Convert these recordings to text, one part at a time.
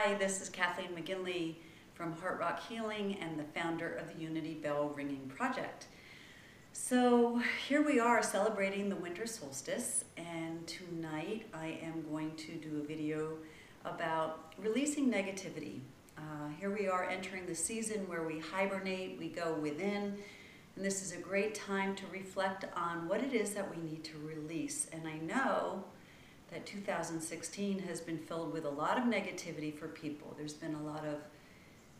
Hi, this is Kathleen McGinley from Heart Rock Healing and the founder of the Unity Bell Ringing Project. So here we are celebrating the winter solstice, and tonight I am going to do a video about releasing negativity. Here we are entering the season where we hibernate, we go within, and this is a great time to reflect on what it is that we need to release. And I know that 2016 has been filled with a lot of negativity for people. There's been a lot of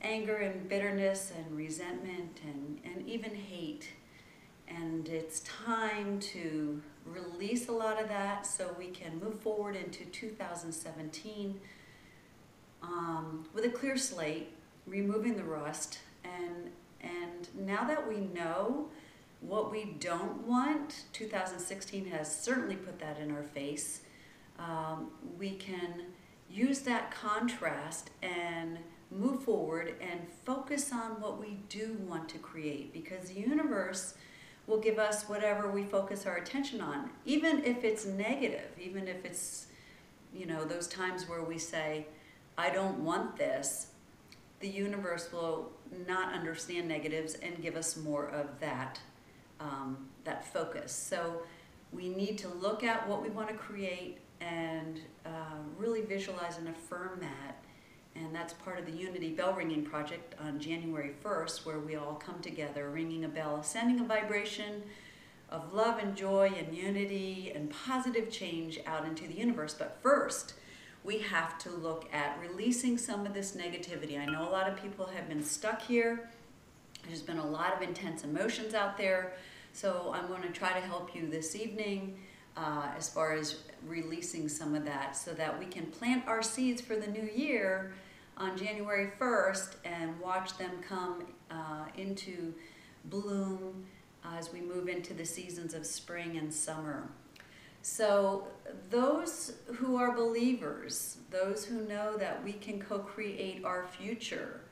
anger and bitterness and resentment and even hate. And it's time to release a lot of that so we can move forward into 2017 with a clear slate, removing the rust. And now that we know what we don't want, 2016 has certainly put that in our face. We can use that contrast and move forward and focus on what we do want to create, because the universe will give us whatever we focus our attention on, even if it's negative, even if it's, those times where we say, I don't want this. The universe will not understand negatives and give us more of that, that focus. So we need to look at what we want to create and really visualize and affirm that. And that's part of the Unity Bell Ringing Project on January 1st, where we all come together ringing a bell, sending a vibration of love and joy and unity and positive change out into the universe. But first, we have to look at releasing some of this negativity. I know a lot of people have been stuck here. There's been a lot of intense emotions out there. So I'm going to try to help you this evening as far as releasing some of that, so that we can plant our seeds for the new year on January 1st and watch them come into bloom as we move into the seasons of spring and summer. So those who are believers, those who know that we can co-create our future,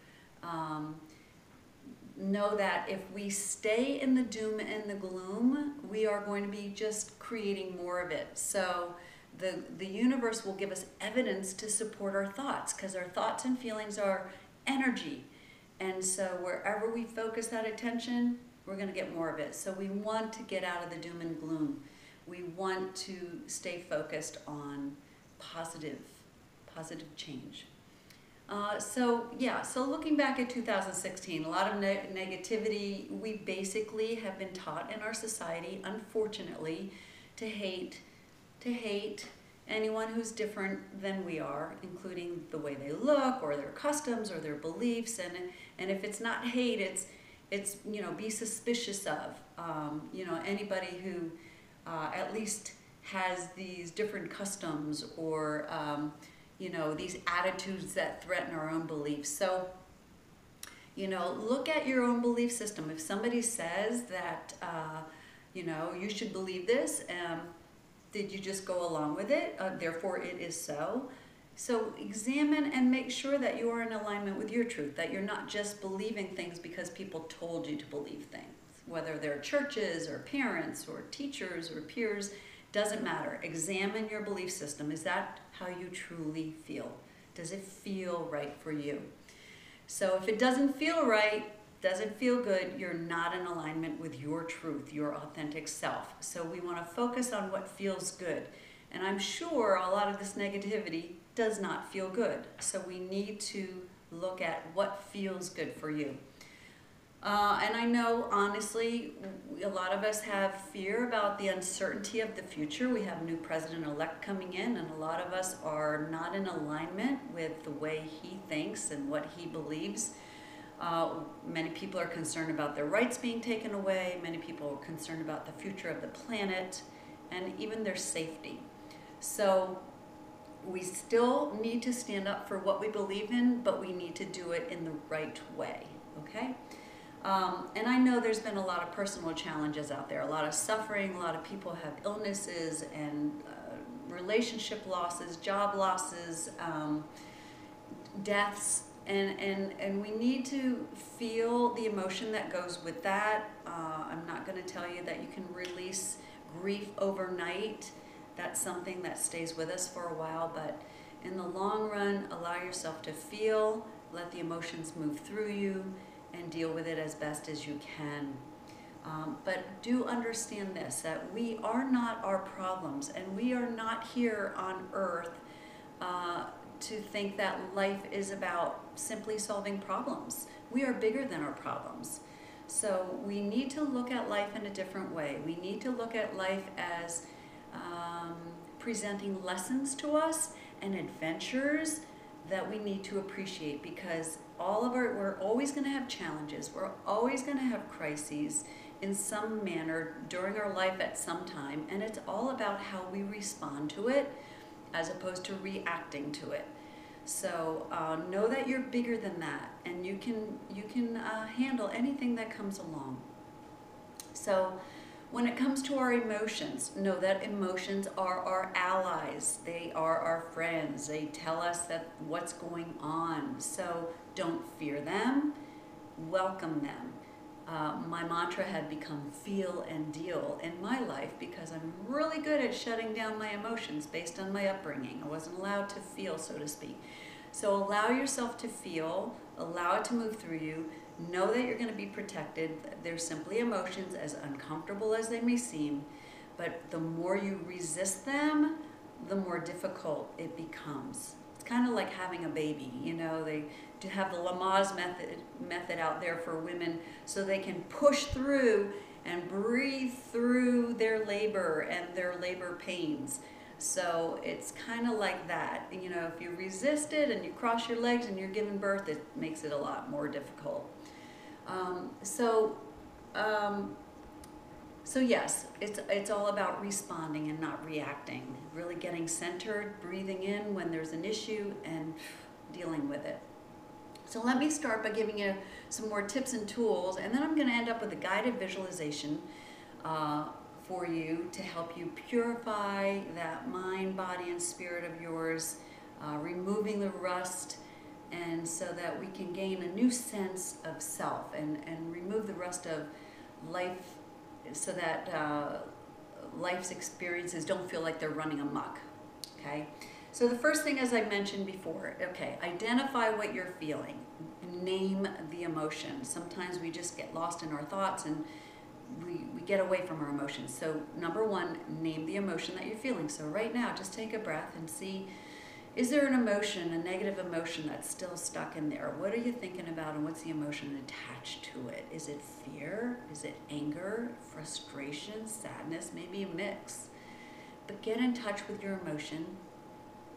know that if we stay in the doom and the gloom, we are going to be just creating more of it. So the universe will give us evidence to support our thoughts, because our thoughts and feelings are energy. And so wherever we focus that attention, we're going to get more of it. So we want to get out of the doom and gloom. We want to stay focused on positive change. So looking back at 2016, a lot of negativity. We basically have been taught in our society, unfortunately, to hate anyone who's different than we are, including the way they look or their customs or their beliefs. And if it's not hate, it's be suspicious of anybody who at least has these different customs or these attitudes that threaten our own beliefs. So, look at your own belief system. If somebody says that, you should believe this, did you just go along with it? Therefore, it is so. So examine and make sure that you are in alignment with your truth, that you're not just believing things because people told you to believe things, whether they're churches or parents or teachers or peers. Doesn't matter. Examine your belief system. Is that how you truly feel? Does it feel right for you? So if it doesn't feel right, doesn't feel good, you're not in alignment with your truth, your authentic self. So we want to focus on what feels good. And I'm sure a lot of this negativity does not feel good. So we need to look at what feels good for you. And I know, honestly, a lot of us have fear about the uncertainty of the future. We have a new president-elect coming in, and a lot of us are not in alignment with the way he thinks and what he believes. Many people are concerned about their rights being taken away. Many people are concerned about the future of the planet and even their safety. So we still need to stand up for what we believe in, but we need to do it in the right way, okay? And I know there's been a lot of personal challenges out there, a lot of suffering, a lot of people have illnesses and relationship losses, job losses, deaths, and we need to feel the emotion that goes with that. I'm not going to tell you that you can release grief overnight. That's something that stays with us for a while, but In the long run, allow yourself to feel, let the emotions move through you, and deal with it as best as you can. But do understand this, that we are not our problems, and we are not here on earth to think that life is about simply solving problems. We are bigger than our problems. So we need to look at life in a different way. We need to look at life as presenting lessons to us and adventures that we need to appreciate, because we're always going to have challenges. We're always going to have crises in some manner during our life at some time, and it's all about how we respond to it as opposed to reacting to it. So know that you're bigger than that, and you can handle anything that comes along. So when it comes to our emotions, know that emotions are our allies. They are our friends. They tell us that what's going on. So don't fear them, welcome them. My mantra had become feel and deal in my life, because I'm really good at shutting down my emotions based on my upbringing. I wasn't allowed to feel, so to speak. So allow yourself to feel, allow it to move through you. Know that you're going to be protected. They're simply emotions, as uncomfortable as they may seem, but the more you resist them, the more difficult it becomes. It's kind of like having a baby. You know, they do have the Lamaze method out there for women, so they can push through and breathe through their labor and their labor pains. So it's kind of like that. You know, if you resist it and you cross your legs and you're giving birth, it makes it a lot more difficult. So yes, it's all about responding and not reacting. Really getting centered, breathing in when there's an issue, and dealing with it. So let me start by giving you some more tips and tools, and then I'm going to end up with a guided visualization for you to help you purify that mind, body, and spirit of yours, removing the rust, and so that we can gain a new sense of self and remove the rust of life, so that life's experiences don't feel like they're running amok, okay? So the first thing, as I mentioned before, okay, identify what you're feeling. Name the emotion. Sometimes we just get lost in our thoughts and we get away from our emotions. So number one, name the emotion that you're feeling. So right now, just take a breath and see, is there an emotion, a negative emotion that's still stuck in there? What are you thinking about, and what's the emotion attached to it? Is it fear? Is it anger, frustration, sadness? Maybe a mix. But get in touch with your emotion.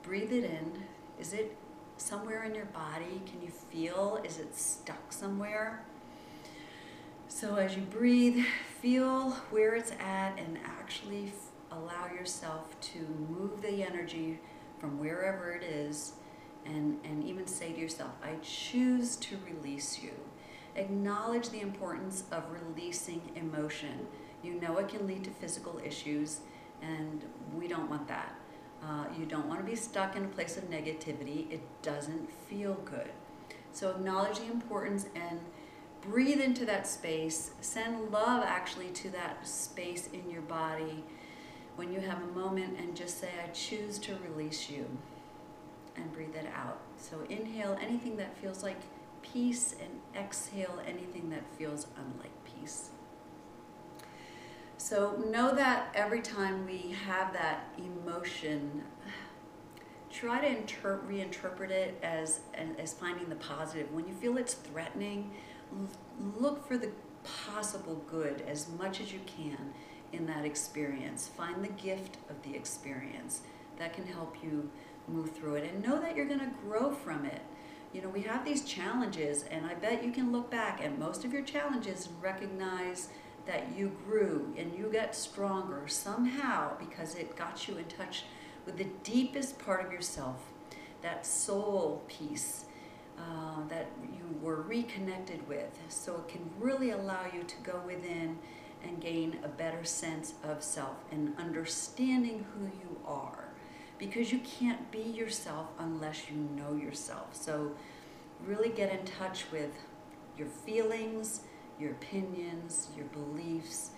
Breathe it in. Is it somewhere in your body? Can you feel? Is it stuck somewhere? So as you breathe, feel where it's at, and actually allow yourself to move the energy from wherever it is, and even say to yourself, I choose to release you. Acknowledge the importance of releasing emotion. You know it can lead to physical issues, and we don't want that. You don't want to be stuck in a place of negativity. It doesn't feel good. So acknowledge the importance and breathe into that space. Send love actually to that space in your body when you have a moment, and just say, I choose to release you, and breathe it out. So inhale anything that feels like peace, and exhale anything that feels unlike peace. So know that every time we have that emotion, try to reinterpret it as finding the positive. When you feel it's threatening, look for the possible good as much as you can in that experience. Find the gift of the experience that can help you move through it, and know that you're going to grow from it. You know, we have these challenges, and I bet you can look back at most of your challenges and recognize that you grew and you got stronger somehow, because it got you in touch with the deepest part of yourself, that soul piece that you were reconnected with. So it can really allow you to go within and gain a better sense of self and understanding who you are, because you can't be yourself unless you know yourself. So really get in touch with your feelings, your opinions, your beliefs,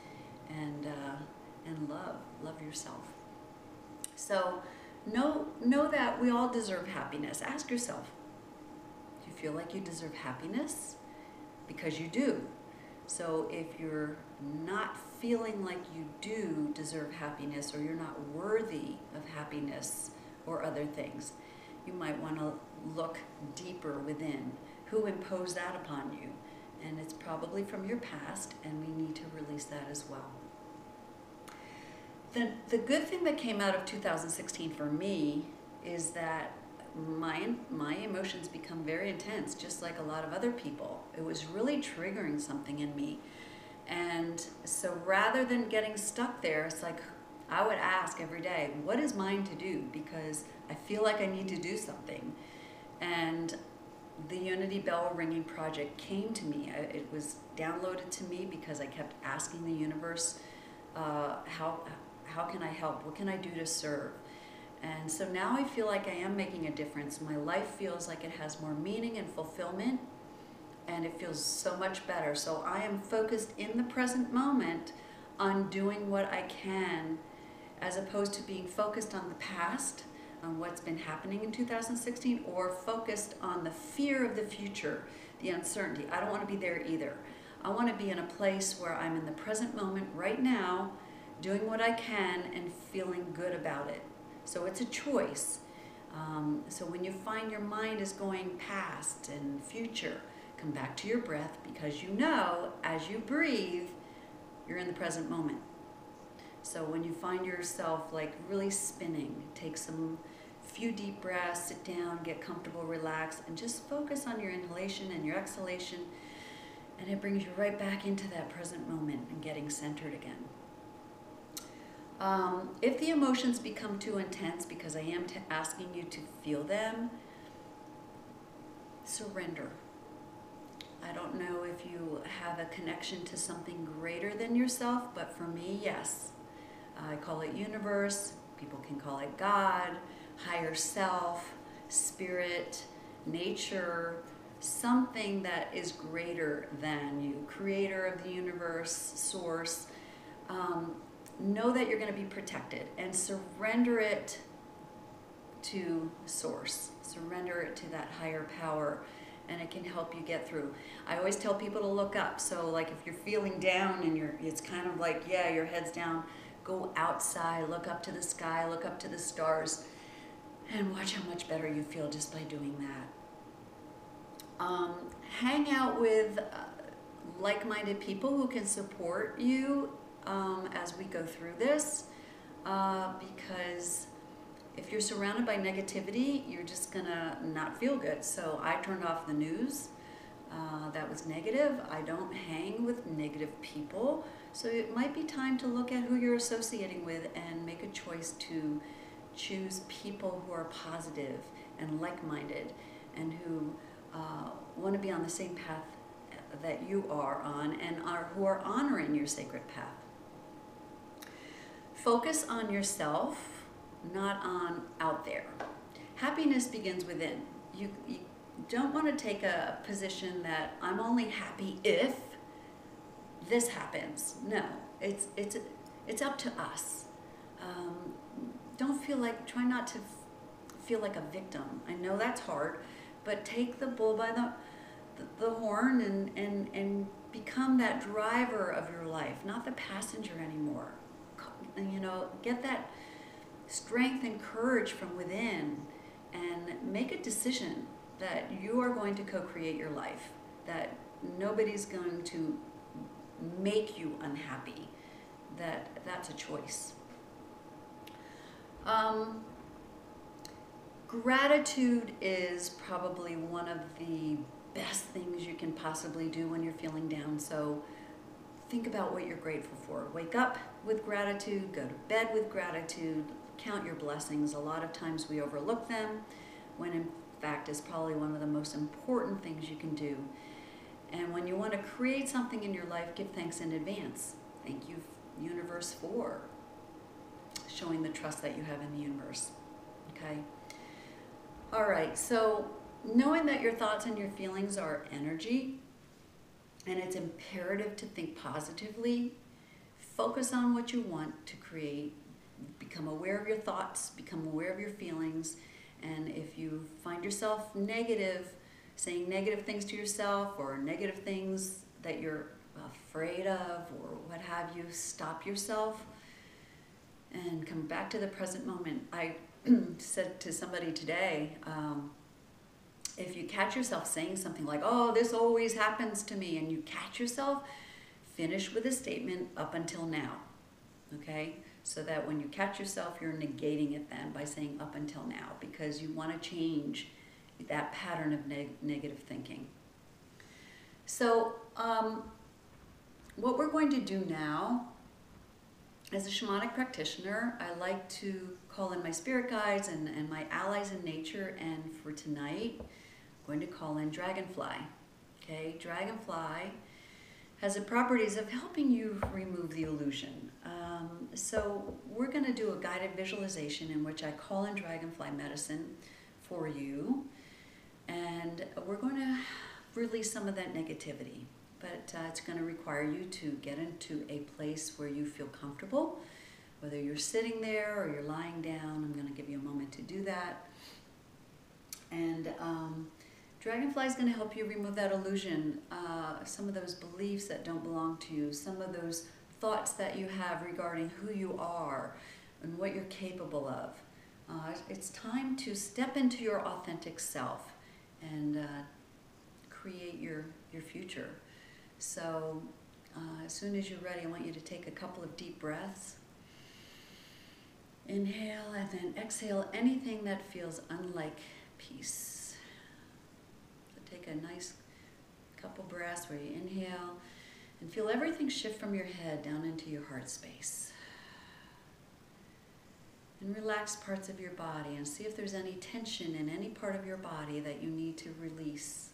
and love yourself. So know that we all deserve happiness. Ask yourself, do you feel like you deserve happiness? Because you do. So if you're not feeling like you do deserve happiness, or you're not worthy of happiness or other things, you might want to look deeper within. Who imposed that upon you? And it's probably from your past, and we need to release that as well. The good thing that came out of 2016 for me is that my emotions become very intense, just like a lot of other people. It was really triggering something in me. And so rather than getting stuck there, it's like I would ask every day, what is mine to do? Because I feel like I need to do something. And the Unity Bell Ringing Project came to me. It was downloaded to me because I kept asking the universe, how can I help? What can I do to serve? And so now I feel like I am making a difference. My life feels like it has more meaning and fulfillment, and it feels so much better. So I am focused in the present moment on doing what I can, as opposed to being focused on the past, on what's been happening in 2016, or focused on the fear of the future, the uncertainty. I don't want to be there either. I want to be in a place where I'm in the present moment right now, doing what I can and feeling good about it. So it's a choice. So when you find your mind is going past and future, come back to your breath, because you know as you breathe, you're in the present moment. So when you find yourself like really spinning, take some few deep breaths, sit down, get comfortable, relax, and just focus on your inhalation and your exhalation, and it brings you right back into that present moment and getting centered again. If the emotions become too intense, because I am asking you to feel them, surrender. I don't know if you have a connection to something greater than yourself, but for me, yes. I call it universe, people can call it God, higher self, spirit, nature, something that is greater than you, creator of the universe, source. Know that you're going to be protected, and surrender it to source. Surrender it to that higher power, and it can help you get through. I always tell people to look up. So like if you're feeling down and it's kind of like, yeah, your head's down, go outside, look up to the sky, look up to the stars, and watch how much better you feel just by doing that. Hang out with like-minded people who can support you as we go through this, because if you're surrounded by negativity, you're just gonna not feel good. So I turned off the news. That was negative. I don't hang with negative people. So it might be time to look at who you're associating with and make a choice to choose people who are positive and like-minded, and who want to be on the same path that you are on, and who are honoring your sacred path. Focus on yourself, not on out there. Happiness begins within. You don't want to take a position that I'm only happy if this happens. No, it's up to us. Don't feel like, try not to feel like a victim. I know that's hard, but take the bull by the horn and become that driver of your life, not the passenger anymore. You know, get that strength and courage from within, and make a decision that you are going to co-create your life, that nobody's going to make you unhappy, that's a choice. Gratitude is probably one of the best things you can possibly do when you're feeling down. So think about what you're grateful for. Wake up with gratitude, go to bed with gratitude, count your blessings. A lot of times we overlook them, when in fact it's probably one of the most important things you can do. And when you want to create something in your life, give thanks in advance. Thank you, universe, for showing the trust that you have in the universe. Okay? All right, so knowing that your thoughts and your feelings are energy, and it's imperative to think positively, focus on what you want to create, become aware of your thoughts, become aware of your feelings, and if you find yourself negative, saying negative things to yourself or negative things that you're afraid of or what have you, stop yourself and come back to the present moment. I said to somebody today, if you catch yourself saying something like, oh, this always happens to me, and you catch yourself, finish with a statement up until now, okay? So that when you catch yourself, you're negating it then by saying up until now, because you want to change that pattern of negative thinking. So what we're going to do now, as a shamanic practitioner, I like to call in my spirit guides and my allies in nature, and for tonight, I'm going to call in Dragonfly. Okay, Dragonfly has the properties of helping you remove the illusion. So we're going to do a guided visualization in which I call in Dragonfly medicine for you, and we're going to release some of that negativity. But it's going to require you to get into a place where you feel comfortable, whether you're sitting there or you're lying down. I'm going to give you a moment to do that. And Dragonfly is going to help you remove that illusion, some of those beliefs that don't belong to you, some of those thoughts that you have regarding who you are and what you're capable of. It's time to step into your authentic self and create your future. So as soon as you're ready, I want you to take a couple of deep breaths. Inhale and then exhale anything that feels unlike peace. So take a nice couple breaths where you inhale and feel everything shift from your head down into your heart space. And relax parts of your body and see if there's any tension in any part of your body that you need to release.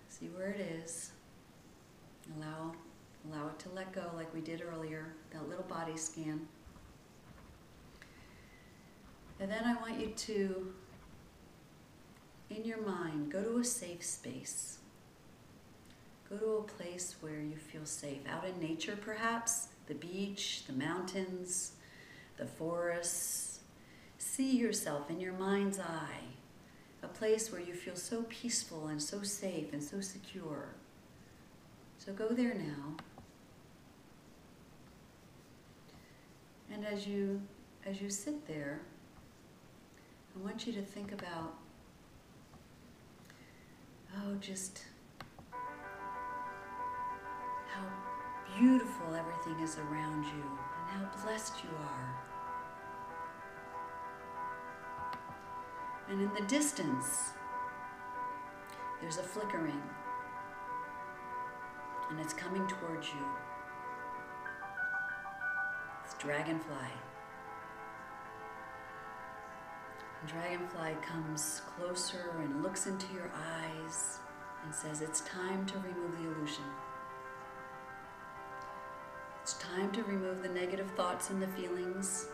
See where it is. Allow it to let go like we did earlier, that little body scan. And then I want you to, in your mind, go to a safe space. Go to a place where you feel safe, out in nature perhaps, the beach, the mountains, the forests. See yourself in your mind's eye, a place where you feel so peaceful and so safe and so secure. So go there now. And as you sit there, I want you to think about, just how beautiful everything is around you and how blessed you are. And in the distance, there's a flickering, and it's coming towards you. It's Dragonfly. And Dragonfly comes closer and looks into your eyes and says, it's time to remove the illusion. It's time to remove the negative thoughts and the feelings.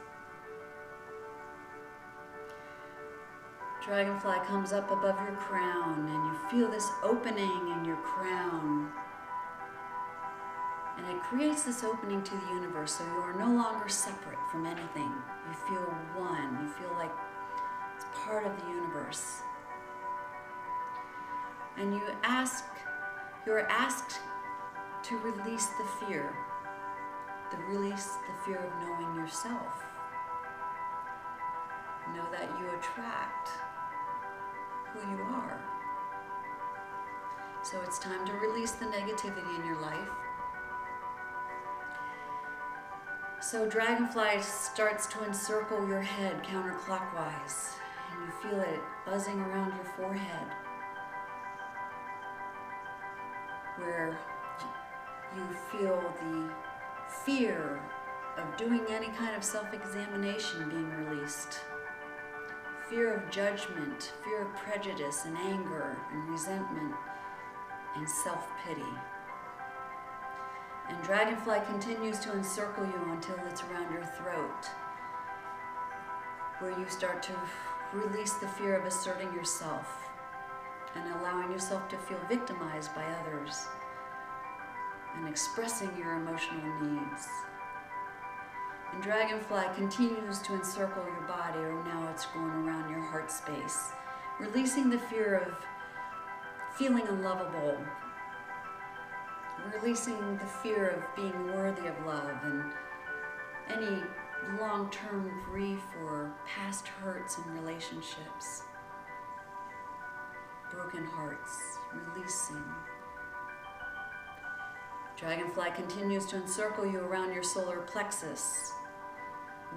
Dragonfly comes up above your crown and you feel this opening in your crown. And it creates this opening to the universe, so you are no longer separate from anything. You feel one. You feel like it's part of the universe. And you're asked to release the fear. Release the fear of knowing yourself. Know that you attract who you are. So it's time to release the negativity in your life. So Dragonfly starts to encircle your head counterclockwise, and you feel it buzzing around your forehead, where you feel the fear of doing any kind of self-examination being released. Fear of judgment, fear of prejudice and anger and resentment and self-pity. And Dragonfly continues to encircle you until it's around your throat, where you start to release the fear of asserting yourself and allowing yourself to feel victimized by others and expressing your emotional needs. And Dragonfly continues to encircle your body, or now it's going around your heart space, releasing the fear of feeling unlovable, releasing the fear of being worthy of love and any long-term grief or past hurts in relationships, broken hearts, releasing. Dragonfly continues to encircle you around your solar plexus,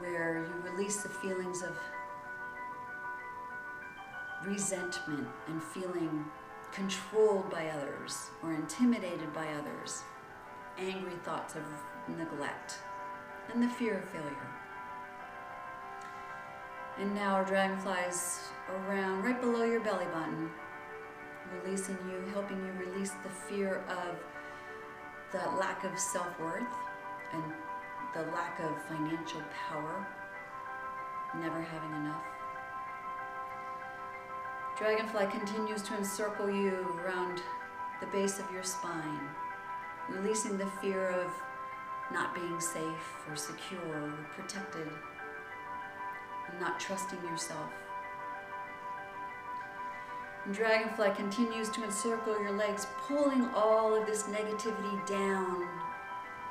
where you release the feelings of resentment and feeling controlled by others or intimidated by others, angry thoughts of neglect, and the fear of failure. And now our dragonflies around right below your belly button, releasing you, helping you release the fear of the lack of self-worth and the lack of financial power, never having enough. Dragonfly continues to encircle you around the base of your spine, releasing the fear of not being safe or secure or protected, and not trusting yourself. And Dragonfly continues to encircle your legs, pulling all of this negativity down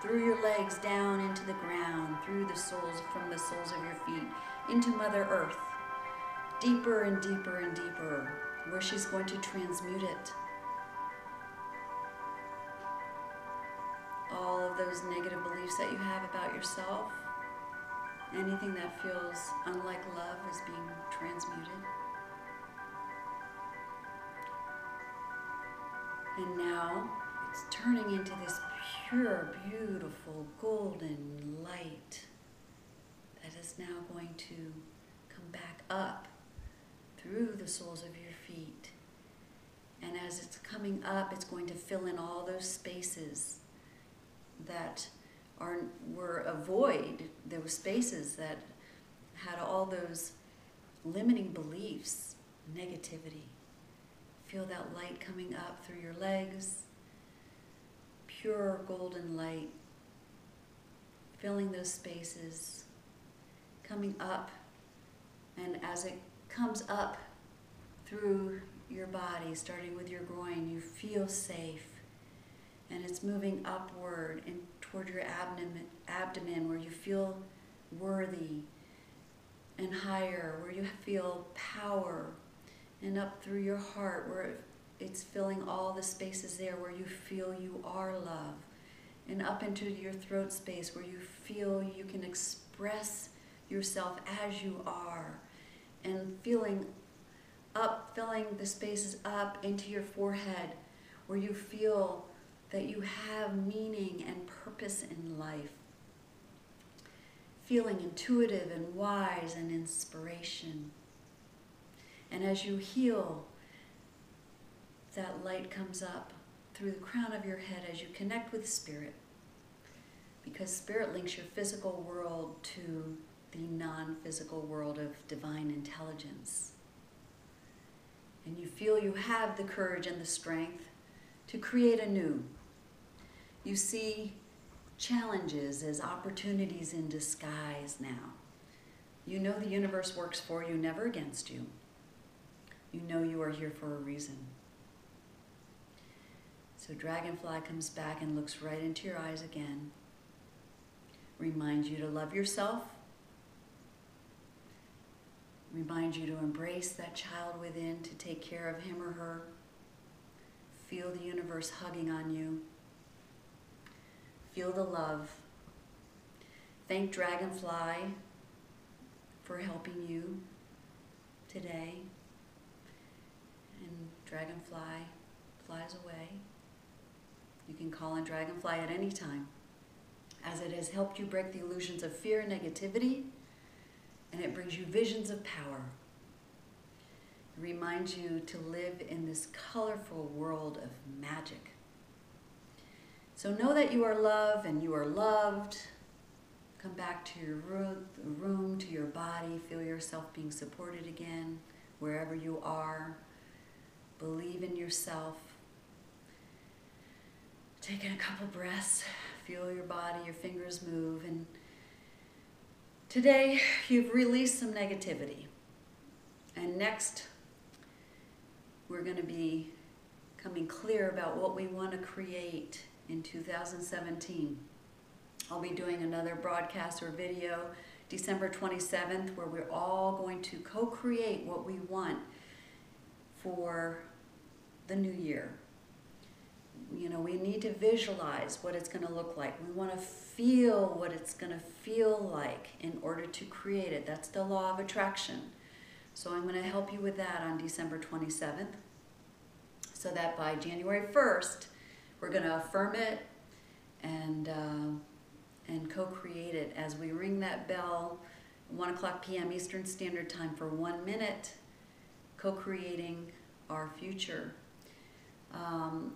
through your legs, down into the ground, through the soles, from the soles of your feet, into Mother Earth, deeper and deeper and deeper, where she's going to transmute it. All of those negative beliefs that you have about yourself, anything that feels unlike love is being transmuted. And now it's turning into this pure, beautiful, golden light that is now going to come back up through the soles of your feet. And as it's coming up, it's going to fill in all those spaces that were a void. There were spaces that had all those limiting beliefs, negativity. Feel that light coming up through your legs, pure golden light, filling those spaces, coming up, and as it comes up through your body, starting with your groin, you feel safe, and it's moving upward and toward your abdomen where you feel worthy, and higher where you feel power, and up through your heart where it's filling all the spaces there where you feel you are love, and up into your throat space where you feel you can express yourself as you are, and filling the spaces up into your forehead where you feel that you have meaning and purpose in life, feeling intuitive and wise and inspiration. And as you heal, that light comes up through the crown of your head as you connect with Spirit, because Spirit links your physical world to the non-physical world of divine intelligence. And you feel you have the courage and the strength to create anew. You see challenges as opportunities in disguise now. You know the universe works for you, never against you. You know you are here for a reason. So Dragonfly comes back and looks right into your eyes again. Reminds you to love yourself. Reminds you to embrace that child within, to take care of him or her. Feel the universe hugging on you. Feel the love. Thank Dragonfly for helping you today. And Dragonfly flies away. You can call on Dragonfly at any time, as it has helped you break the illusions of fear and negativity, and it brings you visions of power. It reminds you to live in this colorful world of magic. So know that you are loved and you are loved. Come back to your room, to your body. Feel yourself being supported again, wherever you are. Believe in yourself. Take in a couple breaths. Feel your body, your fingers move, and Today, you've released some negativity. And next, we're going to be coming clear about what we want to create in 2017. I'll be doing another broadcast or video December 27th, where we're all going to co-create what we want for the new year. You know, we need to visualize what it's going to look like. We want to feel what it's going to feel like in order to create it. That's the law of attraction. So I'm going to help you with that on December 27th, so that by January 1st, we're going to affirm it and co-create it as we ring that bell, 1:00 p.m. Eastern Standard Time for 1 minute, co-creating our future.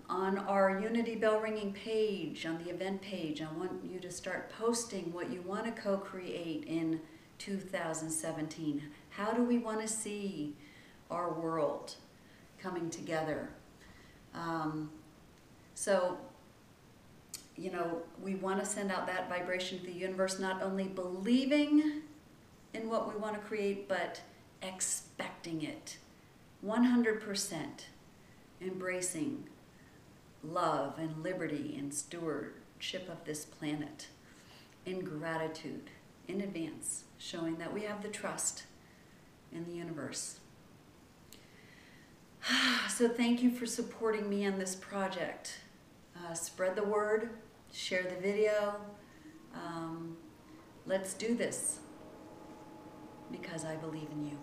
On our Unity Bell Ringing page, on the event page, I want you to start posting what you want to co-create in 2017. How do we want to see our world coming together? So, you know, we want to send out that vibration to the universe, not only believing in what we want to create, but expecting it. 100% embracing love and liberty and stewardship of this planet in gratitude in advance, showing that we have the trust in the universe. So thank you for supporting me on this project. Spread the word, share the video. Let's do this because I believe in you.